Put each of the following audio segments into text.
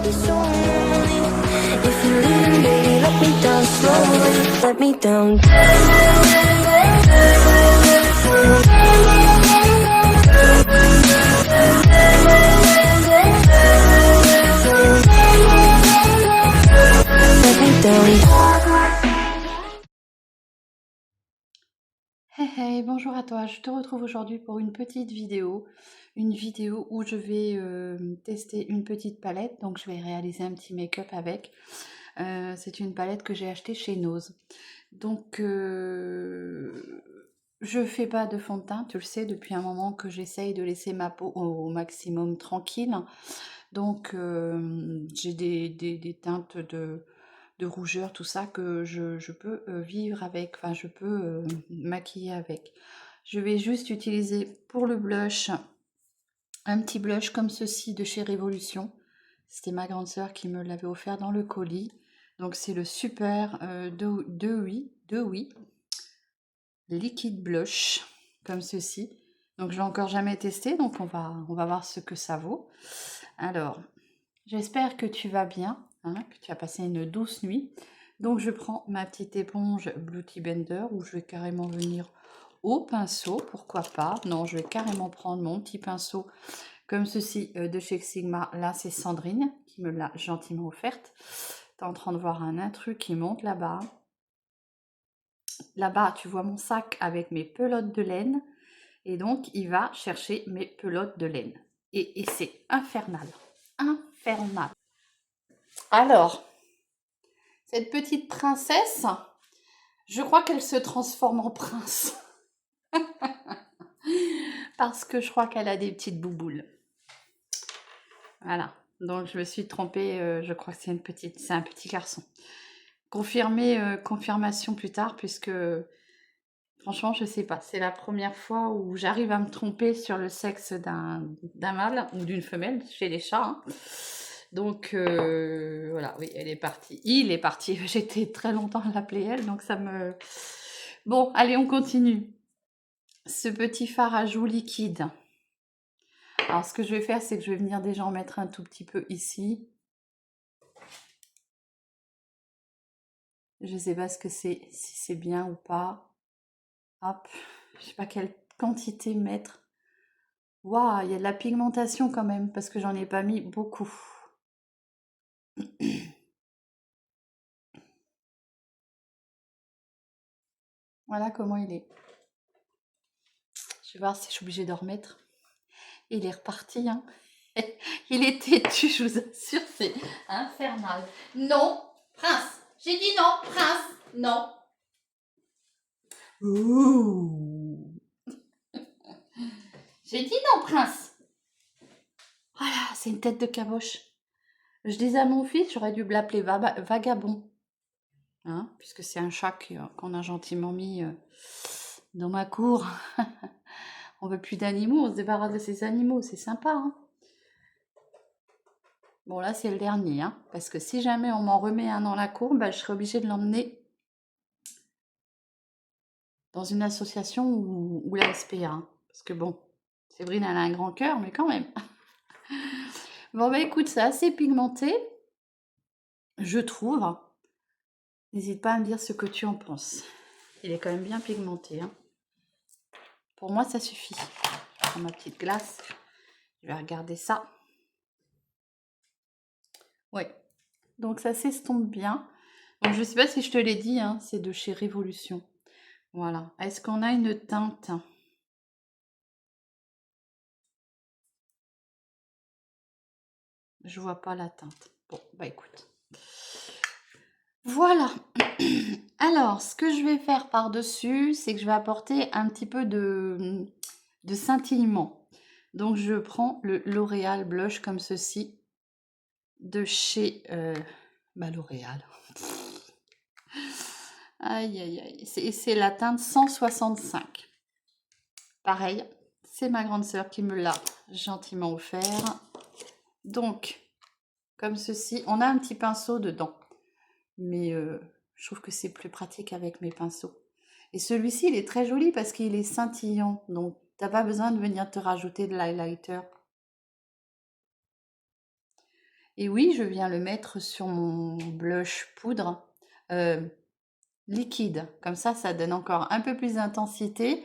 be so lonely. If you're leaving, baby, let me down slowly. Let me down. Let me down. Hey hey, bonjour à toi, je te retrouve aujourd'hui pour une petite vidéo, où je vais tester une petite palette, donc je vais réaliser un petit make-up avec. C'est une palette que j'ai achetée chez Nose. Donc je fais pas de fond de teint, tu le sais, depuis un moment que j'essaye de laisser ma peau au maximum tranquille. Donc j'ai des teintes de rougeur, tout ça, que je peux vivre avec, enfin je peux maquiller avec. Je vais juste utiliser pour le blush un petit blush comme ceci de chez Révolution. C'était ma grande sœur qui me l'avait offert dans le colis. Donc c'est le Super de oui liquide blush comme ceci. Donc je l'ai encore jamais testé, donc on va voir ce que ça vaut. Alors, j'espère que tu vas bien, hein, que tu as passé une douce nuit. Donc je prends ma petite éponge Beauty Blender où je vais carrément venir au pinceau, pourquoi pas. Non, je vais carrément prendre mon petit pinceau comme ceci de chez Sigma. Là, c'est Sandrine qui me l'a gentiment offerte. Tu es en train de voir un intrus qui monte là-bas. Là-bas, tu vois mon sac avec mes pelotes de laine. Et donc, il va chercher mes pelotes de laine. Et c'est infernal. Infernal. Alors, cette petite princesse, je crois qu'elle se transforme en prince. Parce que je crois qu'elle a des petites bouboules. Voilà. Donc, je me suis trompée. Je crois que c'est un petit garçon. Confirmation plus tard, puisque franchement, je sais pas. C'est la première fois où j'arrive à me tromper sur le sexe d'un mâle ou d'une femelle chez les chats. Hein. Donc voilà, oui, elle est partie. Il est parti. J'étais très longtemps à l'appeler elle, donc ça me... Bon, allez, on continue. Ce petit fard à joues liquide. Alors, ce que je vais faire, c'est que je vais venir déjà en mettre un tout petit peu ici. Je sais pas ce que c'est, si c'est bien ou pas. Hop, je sais pas quelle quantité mettre. Waouh, il y a de la pigmentation quand même, parce que j'en ai pas mis beaucoup. Voilà comment il est. Je vais voir si je suis obligée de remettre. Il est reparti, hein. Il est têtu, je vous assure, c'est infernal. Non, prince. J'ai dit non, prince. Non. Ouh. J'ai dit non, prince. Voilà, c'est une tête de caboche. Je disais à mon fils, j'aurais dû l'appeler Vagabond. Hein, puisque c'est un chat qu'on a gentiment mis dans ma cour. On veut plus d'animaux, on se débarrasse de ces animaux, c'est sympa. Hein. Bon, là, c'est le dernier, hein, parce que si jamais on m'en remet un dans la cour, bah, je serai obligée de l'emmener dans une association ou la SPA. Hein, parce que bon, Séverine, elle a un grand cœur, mais quand même. Bon, bah écoute, c'est assez pigmenté, je trouve. N'hésite pas à me dire ce que tu en penses. Il est quand même bien pigmenté. Hein. Pour moi, ça suffit. Je prends ma petite glace. Je vais regarder ça. Ouais. Donc ça s'estompe bien. Donc je sais pas si je te l'ai dit, hein, c'est de chez Révolution. Voilà. Est-ce qu'on a une teinte? Je vois pas la teinte. Bon, bah écoute. Voilà. Alors, ce que je vais faire par-dessus, c'est que je vais apporter un petit peu de scintillement. Donc je prends le L'Oréal Blush comme ceci de chez L'Oréal. Aïe aïe aïe, c'est la teinte 165. Pareil, c'est ma grande sœur qui me l'a gentiment offert. Donc, comme ceci, on a un petit pinceau dedans. Mais je trouve que c'est plus pratique avec mes pinceaux. Et celui-ci, il est très joli parce qu'il est scintillant. Donc, t'as pas besoin de venir te rajouter de l'highlighter. Et oui, je viens le mettre sur mon blush poudre liquide. Comme ça donne encore un peu plus d'intensité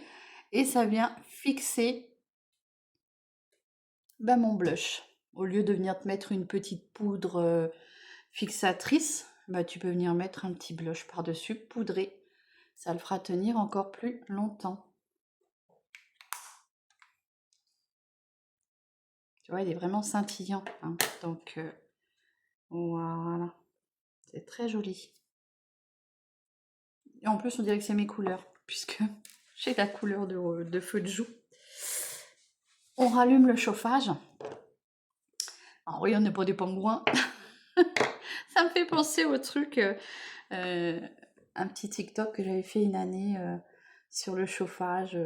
et ça vient fixer mon blush. Au lieu de venir te mettre une petite poudre fixatrice, tu peux venir mettre un petit blush par-dessus, poudré. Ça le fera tenir encore plus longtemps. Tu vois, il est vraiment scintillant, hein. Donc, voilà. C'est très joli. Et en plus, on dirait que c'est mes couleurs, puisque j'ai la couleur de feu de joue. On rallume le chauffage. Alors oui, on n'est pas des pingouins. Ça me fait penser au truc, un petit TikTok que j'avais fait une année sur le chauffage.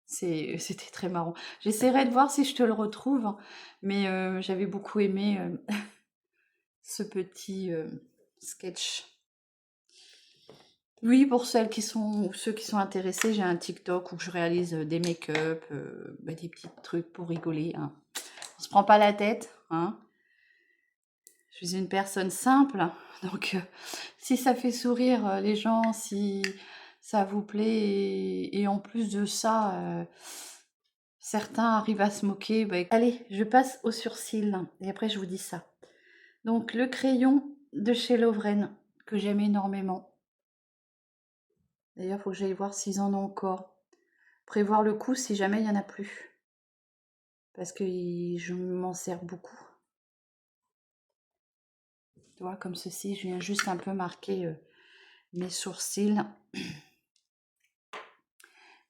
C'était très marrant. J'essaierai de voir si je te le retrouve, mais j'avais beaucoup aimé ce petit sketch. Oui, pour celles qui sont, ou ceux qui sont intéressés, j'ai un TikTok où je réalise des make-up, des petits trucs pour rigoler, hein. On se prend pas la tête, hein. Je suis une personne simple, donc si ça fait sourire les gens, si ça vous plaît, et en plus de ça, certains arrivent à se moquer, allez, je passe au sourcil, et après je vous dis ça. Donc le crayon de chez Lovren, que j'aime énormément. D'ailleurs, il faut que j'aille voir s'ils en ont encore. Prévoir le coup si jamais il n'y en a plus. Parce que je m'en sers beaucoup. Tu vois, comme ceci, je viens juste un peu marquer mes sourcils.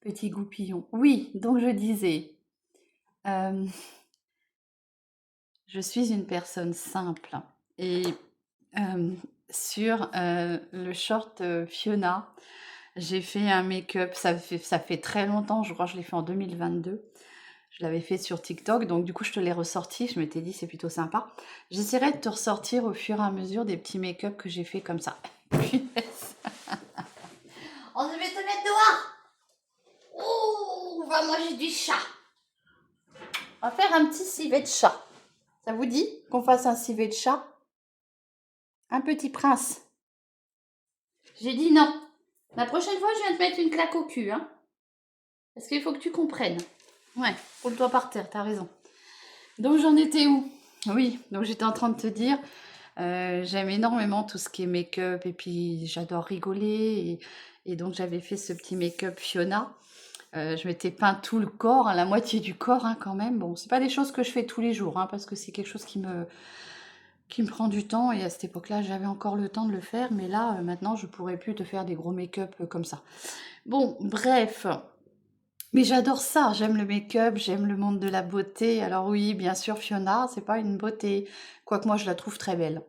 Petit goupillon. Oui, donc je disais, je suis une personne simple. Et sur le short Fiona, j'ai fait un make-up, ça fait très longtemps, je crois que je l'ai fait en 2022. Je l'avais fait sur TikTok, donc du coup je te l'ai ressorti, je m'étais dit c'est plutôt sympa. J'essaierai de te ressortir au fur et à mesure des petits make-up que j'ai fait comme ça. Punaise. On devait te mettre dehors. Oh, on va manger du chat. On va faire un petit civet de chat. Ça vous dit qu'on fasse un civet de chat? Un petit prince. J'ai dit non. La prochaine fois, je viens te mettre une claque au cul, hein. Parce qu'il faut que tu comprennes. Ouais, roule-toi par terre, t'as raison. Donc j'en étais où? Oui, donc j'étais en train de te dire, j'aime énormément tout ce qui est make-up et puis j'adore rigoler. Et donc j'avais fait ce petit make-up Fiona. Je m'étais peint tout le corps, hein, la moitié du corps quand même. Bon, c'est pas des choses que je fais tous les jours, parce que c'est quelque chose qui me prend du temps. Et à cette époque-là, j'avais encore le temps de le faire. Mais là, maintenant, je pourrais plus te faire des gros make-up comme ça. Bon, bref. Mais j'adore ça, j'aime le make-up, j'aime le monde de la beauté. Alors oui, bien sûr, Fiona, c'est pas une beauté. Quoique moi, je la trouve très belle.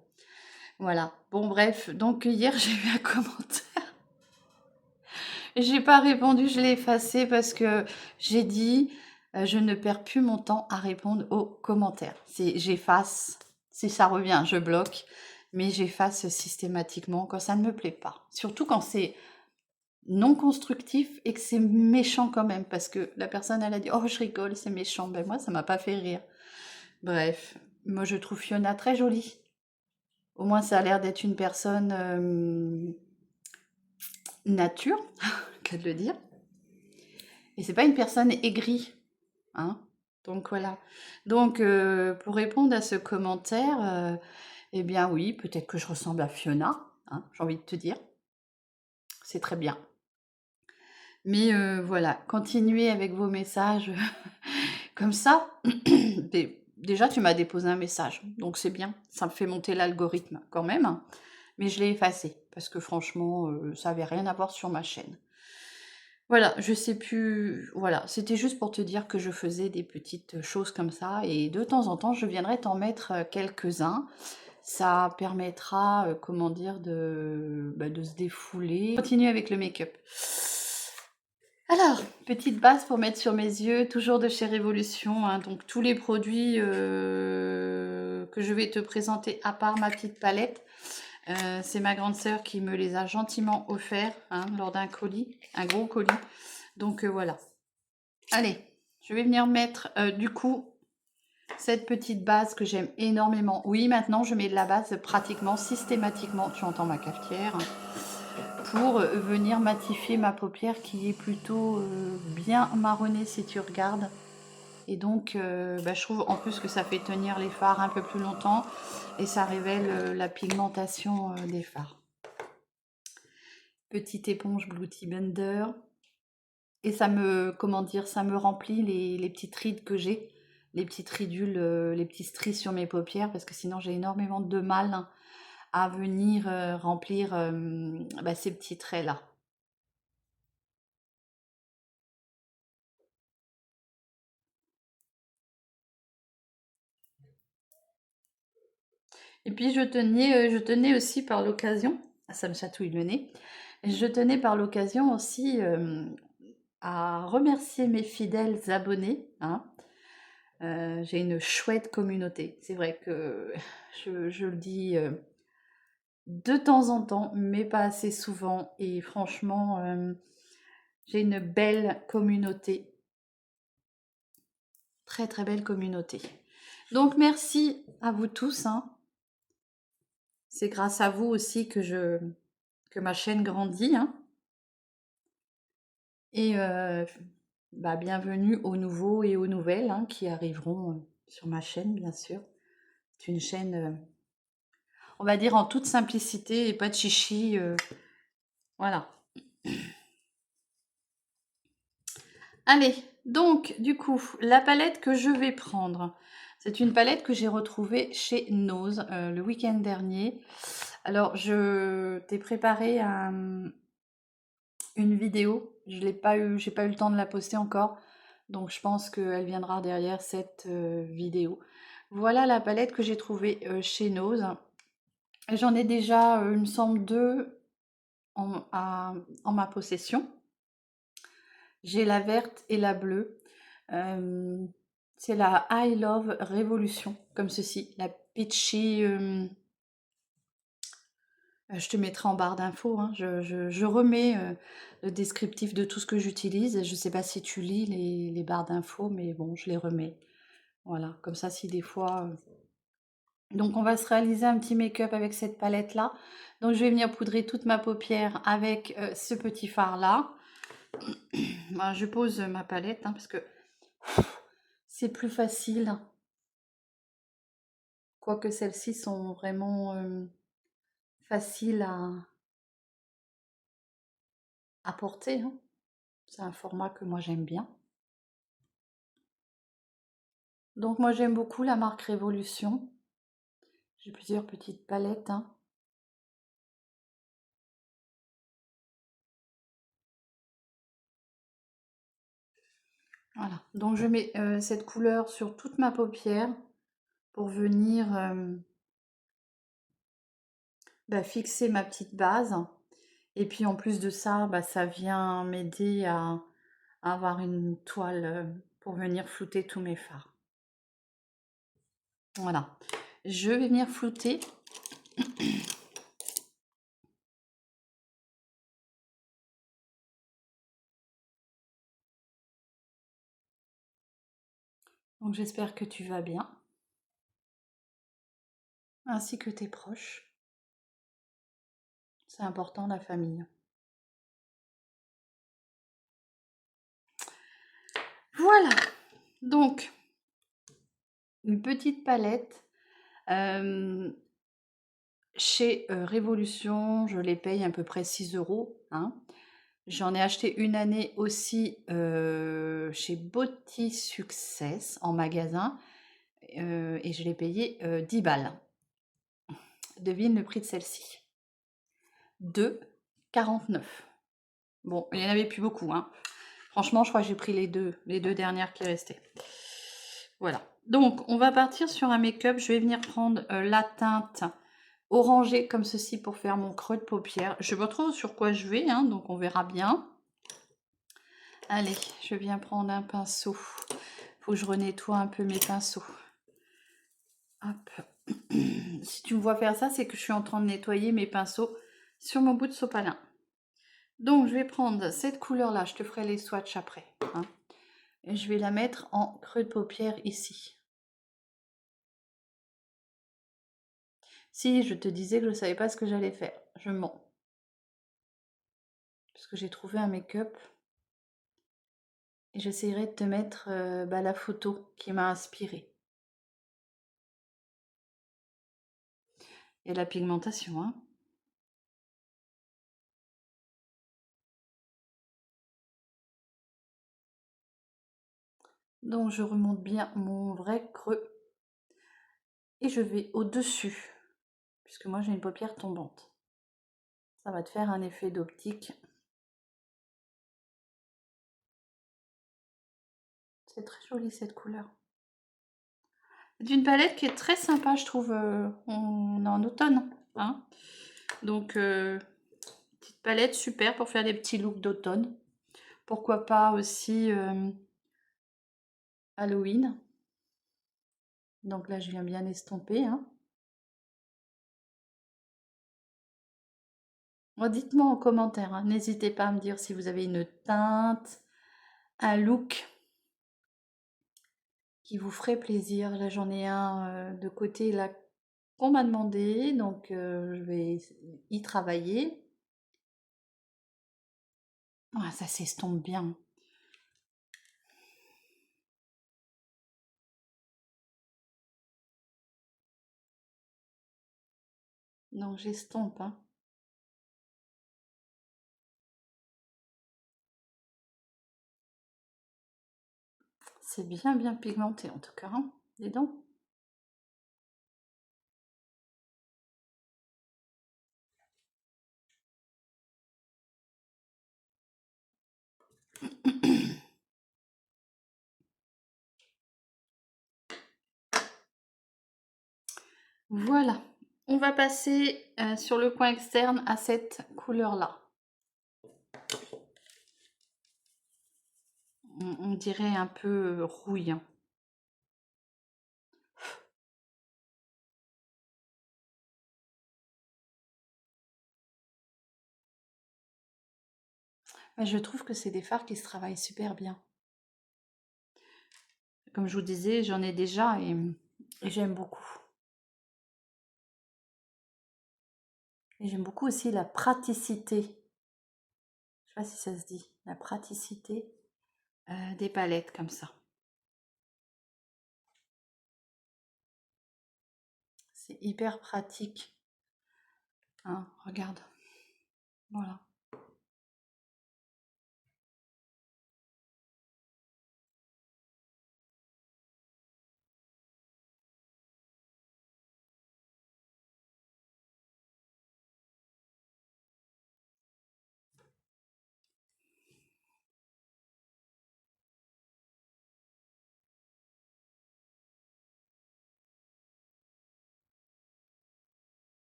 Voilà. Bon, bref. Donc hier, j'ai eu un commentaire. J'ai pas répondu, je l'ai effacé parce que j'ai dit, je ne perds plus mon temps à répondre aux commentaires. J'efface. Si ça revient, je bloque. Mais j'efface systématiquement quand ça ne me plaît pas. Surtout quand c'est non constructif et que c'est méchant quand même, parce que la personne elle a dit oh je rigole c'est méchant, moi ça m'a pas fait rire. Bref, moi je trouve Fiona très jolie, au moins ça a l'air d'être une personne nature qu'à de le dire, et c'est pas une personne aigrie, hein. Donc voilà, donc pour répondre à ce commentaire, eh bien oui, peut-être que je ressemble à Fiona, hein, j'ai envie de te dire, c'est très bien. Mais voilà, continuez avec vos messages comme ça. Déjà, tu m'as déposé un message, donc c'est bien. Ça me fait monter l'algorithme quand même. Mais je l'ai effacé, parce que franchement, ça n'avait rien à voir sur ma chaîne. Voilà, je sais plus... Voilà, c'était juste pour te dire que je faisais des petites choses comme ça. Et de temps en temps, je viendrai t'en mettre quelques-uns. Ça permettra, comment dire, de se défouler. Continue avec le make-up. Alors, petite base pour mettre sur mes yeux, toujours de chez Révolution, hein, donc tous les produits que je vais te présenter, à part ma petite palette, c'est ma grande sœur qui me les a gentiment offerts, hein, lors d'un colis, un gros colis, donc voilà. Allez, je vais venir mettre du coup Cette petite base que j'aime énormément. Oui, maintenant je mets de la base pratiquement systématiquement, tu entends ma cafetière, pour venir matifier ma paupière qui est plutôt bien marronnée si tu regardes. Et donc bah, je trouve en plus que ça fait tenir les fards un peu plus longtemps et ça révèle la pigmentation des fards. Petite éponge Beauty Blender. Et ça me, comment dire, ça me remplit les petites rides que j'ai, les petites ridules, les petits stries sur mes paupières, parce que sinon j'ai énormément de mal à venir remplir bah, ces petits traits-là. Et puis je tenais aussi par l'occasion, ça me chatouille le nez, je tenais par l'occasion aussi à remercier mes fidèles abonnés, hein. J'ai une chouette communauté. C'est vrai que je le dis de temps en temps, mais pas assez souvent. Et franchement, j'ai une belle communauté. Très très belle communauté. Donc merci à vous tous, hein. C'est grâce à vous aussi que ma chaîne grandit, hein. Et bah, bienvenue aux nouveaux et aux nouvelles hein, qui arriveront sur ma chaîne, bien sûr. C'est une chaîne, on va dire, en toute simplicité et pas de chichi. Voilà. Allez, donc, du coup, la palette que je vais prendre, c'est une palette que j'ai retrouvée chez Nose le week-end dernier. Alors, je t'ai préparé une vidéo. Je l'ai pas eu, j'ai pas eu le temps de la poster encore. Donc, je pense qu'elle viendra derrière cette vidéo. Voilà la palette que j'ai trouvée chez Nose. J'en ai déjà, il me semble, deux en ma possession. J'ai la verte et la bleue. C'est la I Love Révolution, comme ceci. La Peachy. Je te mettrai en barre d'infos. Hein. Je remets le descriptif de tout ce que j'utilise. Je ne sais pas si tu lis les barres d'infos, mais bon, je les remets. Voilà, comme ça, si des fois. Donc, on va se réaliser un petit make-up avec cette palette-là. Donc, je vais venir poudrer toute ma paupière avec ce petit fard-là. Ben, je pose ma palette hein, parce que c'est plus facile. Quoique celles-ci sont vraiment faciles à porter. Hein. C'est un format que moi j'aime bien. Donc moi j'aime beaucoup la marque Révolution. J'ai plusieurs petites palettes. Hein. Voilà. Donc je mets cette couleur sur toute ma paupière pour venir bah, fixer ma petite base. Et puis en plus de ça, bah, ça vient m'aider à avoir une toile pour venir flouter tous mes fards. Voilà. Je vais venir flouter. Donc j'espère que tu vas bien, ainsi que tes proches. C'est important la famille. Voilà, donc une petite palette chez Révolution, je les paye à peu près 6 €. Hein. J'en ai acheté une année aussi chez Beauty Success en magasin et je l'ai payé 10 balles. Devine le prix de celle-ci. 2,49 €. Bon, il n'y en avait plus beaucoup. Hein. Franchement, je crois que j'ai pris les deux dernières qui restaient. Voilà. Donc, on va partir sur un make-up. Je vais venir prendre la teinte orangée comme ceci pour faire mon creux de paupière. Je ne sais pas trop sur quoi je vais, hein, donc on verra bien. Allez, je viens prendre un pinceau. Faut que je renettoie un peu mes pinceaux. Hop. Si tu me vois faire ça, c'est que je suis en train de nettoyer mes pinceaux sur mon bout de sopalin. Donc, je vais prendre cette couleur-là. Je te ferai les swatchs après. Hein. Et je vais la mettre en creux de paupière ici. Si, je te disais que je ne savais pas ce que j'allais faire. Je mens. Parce que j'ai trouvé un make-up. Et j'essaierai de te mettre la photo qui m'a inspirée. Et la pigmentation, hein. Donc je remonte bien mon vrai creux. Et je vais au-dessus. Puisque moi j'ai une paupière tombante. Ça va te faire un effet d'optique. C'est très joli cette couleur. C'est une palette qui est très sympa, je trouve. On est en automne, hein. Donc, petite palette super pour faire des petits looks d'automne. Pourquoi pas aussi Halloween. Donc là, je viens bien estomper, hein. Bon, dites-moi en commentaire, hein. N'hésitez pas à me dire si vous avez une teinte, un look qui vous ferait plaisir. Là, j'en ai un de côté là qu'on m'a demandé, donc je vais y travailler. Ah, ça s'estompe bien. Donc j'estompe, hein. C'est bien pigmenté en tout cas, hein. Dis donc. Voilà. On va passer sur le coin externe à cette couleur-là. On dirait un peu rouille, hein. Mais je trouve que c'est des fards qui se travaillent super bien. Comme je vous disais, j'en ai déjà et j'aime beaucoup. Et j'aime beaucoup aussi la praticité. Je sais pas si ça se dit. La praticité des palettes comme ça. C'est hyper pratique. Hein, regarde. Voilà.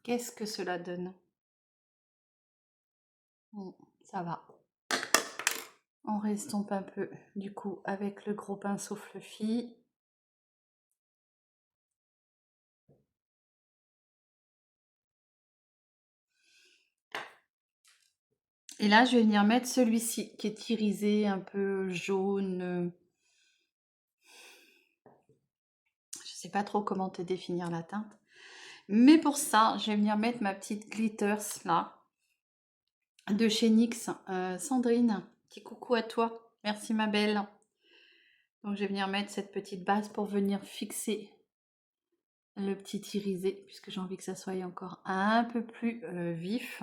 Qu'est-ce que cela donne? Ça va. On restompe un peu du coup avec le gros pinceau fluffy. Et là, je vais venir mettre celui-ci qui est irisé, un peu jaune. Je sais pas trop comment te définir la teinte. Mais pour ça, je vais venir mettre ma petite glitters là, de chez NYX. Sandrine, petit coucou à toi. Merci ma belle. Donc je vais venir mettre cette petite base pour venir fixer le petit irisé, puisque j'ai envie que ça soit encore un peu plus vif.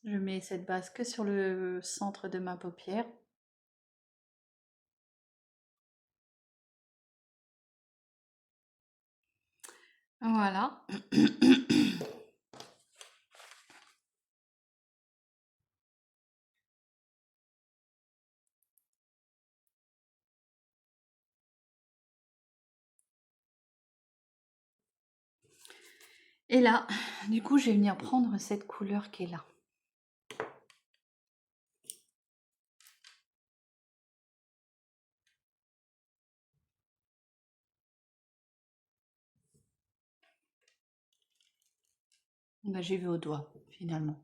Je mets cette base que sur le centre de ma paupière. Voilà. Et là, du coup, je vais venir prendre cette couleur qui est là. Bah, j'y vais au doigt, finalement.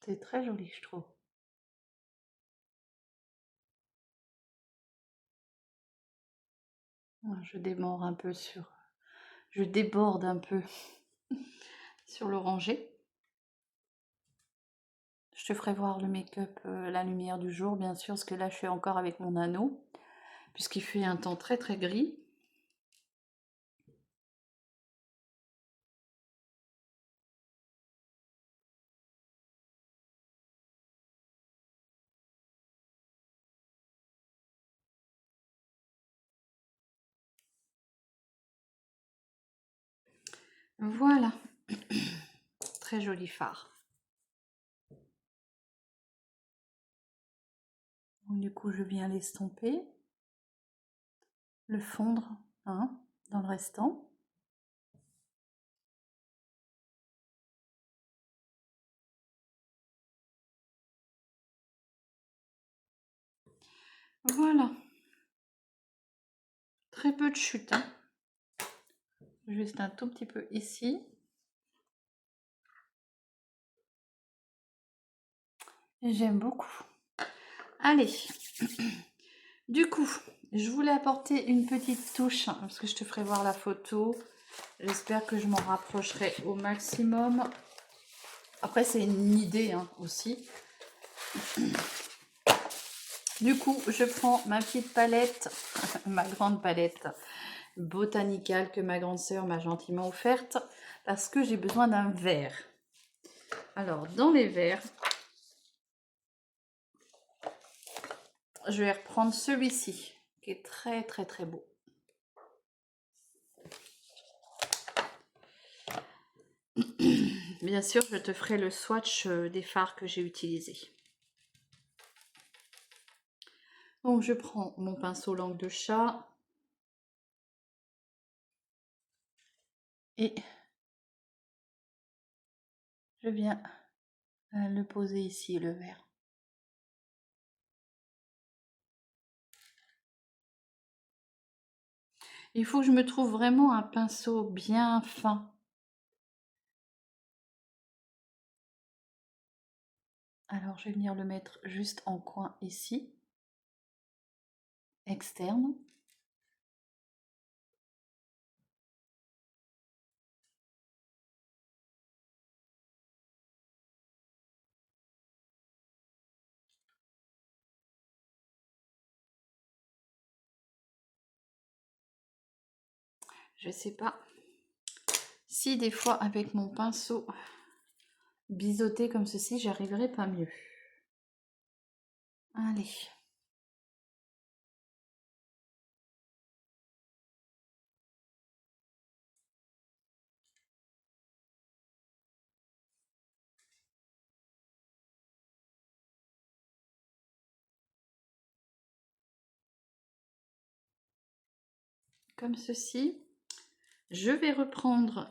C'est très joli, je trouve. Ouais, je déborde un peu sur l'oranger. Je te ferai voir le make-up, la lumière du jour, bien sûr, parce que là, je suis encore avec mon anneau, puisqu'il fait un temps très très gris. Voilà, très joli fard. Donc, du coup, je viens l'estomper, le fondre, hein, dans le restant. Voilà, très peu de chute, hein. Juste un tout petit peu ici. J'aime beaucoup. Allez, du coup, je voulais apporter une petite touche, hein, parce que je te ferai voir la photo. J'espère que je m'en rapprocherai au maximum. Après, c'est une idée, hein, aussi. Du coup, je prends ma petite palette, ma grande palette botanicale que ma grande sœur m'a gentiment offerte, parce que j'ai besoin d'un verre. Alors, dans les verres, je vais reprendre celui-ci, qui est très très très beau. Bien sûr, je te ferai le swatch des fards que j'ai utilisés. Donc, je prends mon pinceau langue de chat et je viens le poser ici, le verre. Il faut que je me trouve vraiment un pinceau bien fin. Alors, je vais venir le mettre juste en coin ici, externe. Je sais pas si des fois avec mon pinceau biseauté comme ceci, j'arriverai pas mieux. Allez. Comme ceci. Je vais reprendre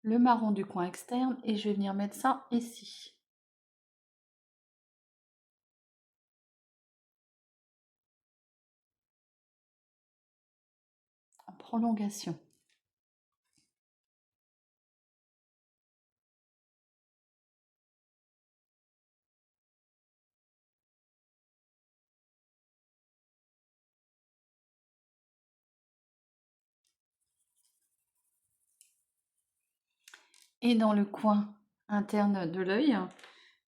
le marron du coin externe et je vais venir mettre ça ici. En prolongation. Et dans le coin interne de l'œil,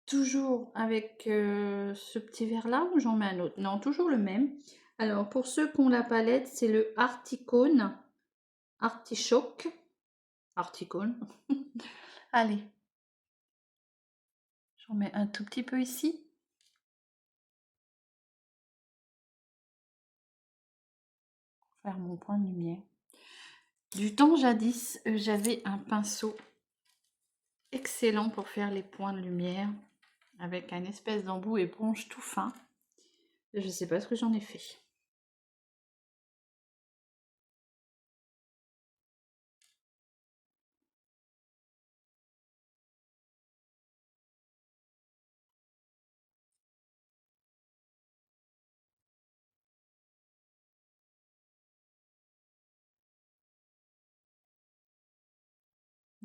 toujours avec ce petit verre là ou j'en mets un autre? Non, toujours le même. Alors pour ceux qui ont la palette, c'est le Articone, Artichoke, Articone. Allez, j'en mets un tout petit peu ici. Faire mon point de lumière. Du temps jadis, j'avais un pinceau excellent pour faire les points de lumière avec un espèce d'embout éponge tout fin. Je sais pas ce que j'en ai fait.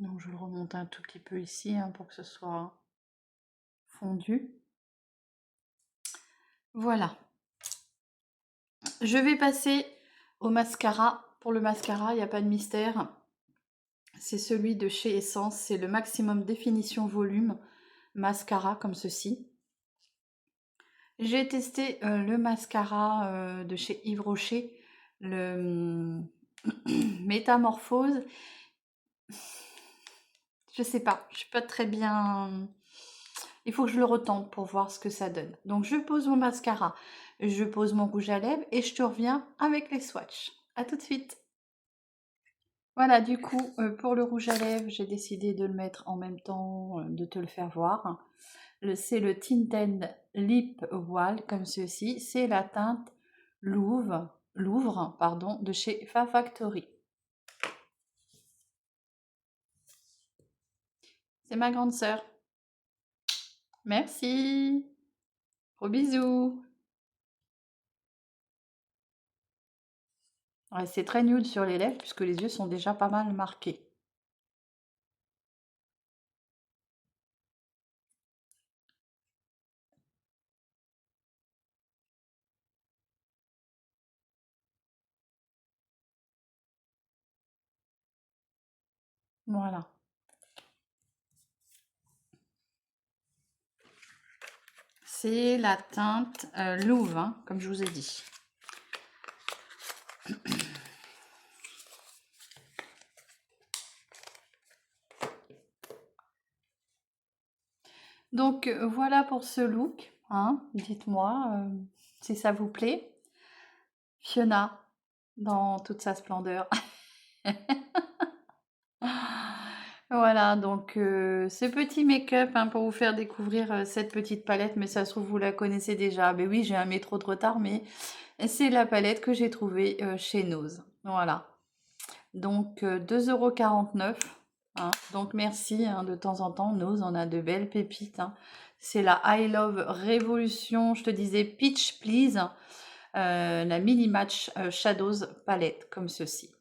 Donc je le remonte un tout petit peu ici hein, pour que ce soit fondu. Voilà. Je vais passer au mascara. Pour le mascara, il n'y a pas de mystère. C'est celui de chez Essence. C'est le Maximum Définition Volume mascara comme ceci. J'ai testé le mascara de chez Yves Rocher, le Métamorphose. Je sais pas, je suis pas très bien. Il faut que je le retente pour voir ce que ça donne. Donc je pose mon mascara, je pose mon rouge à lèvres et je te reviens avec les swatchs. À tout de suite. Voilà, du coup, pour le rouge à lèvres, j'ai décidé de le mettre en même temps, de te le faire voir. C'est le Tinted Lip Wall, comme ceci. C'est la teinte Louvre, pardon, de chez Fa Factory. C'est ma grande sœur. Merci. Gros bisous. Ouais, c'est très nude sur les lèvres puisque les yeux sont déjà pas mal marqués. Voilà. C'est la teinte Louvre, hein, comme je vous ai dit. Donc voilà pour ce look. Hein. Dites-moi si ça vous plaît. Fiona, dans toute sa splendeur. Voilà, donc ce petit make-up hein, pour vous faire découvrir cette petite palette, mais ça se trouve vous la connaissez déjà. Ben oui, j'ai un métro de retard, mais c'est la palette que j'ai trouvée chez Nose. Voilà. Donc 2,49 €. Hein. Donc merci hein, de temps en temps, Nose, on a de belles pépites. Hein. C'est la I Love Révolution, je te disais Peach Please, la Mini Match Shadows palette, comme ceci.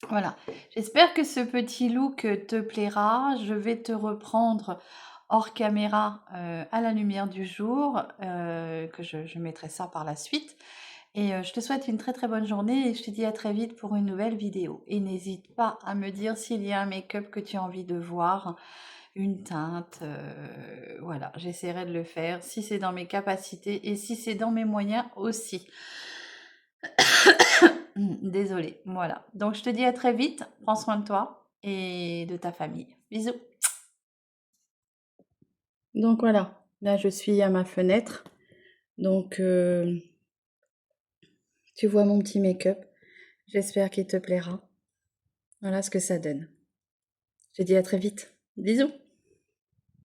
Voilà, j'espère que ce petit look te plaira. Je vais te reprendre hors caméra à la lumière du jour, que je mettrai ça par la suite. Et je te souhaite une très très bonne journée et je te dis à très vite pour une nouvelle vidéo. Et n'hésite pas à me dire s'il y a un make-up que tu as envie de voir, une teinte, voilà, j'essaierai de le faire si c'est dans mes capacités et si c'est dans mes moyens aussi. Désolée, voilà. Donc je te dis à très vite, prends soin de toi et de ta famille. Bisous. Donc voilà, là je suis à ma fenêtre. Donc tu vois mon petit make-up. J'espère qu'il te plaira. Voilà ce que ça donne. Je te dis à très vite. Bisous.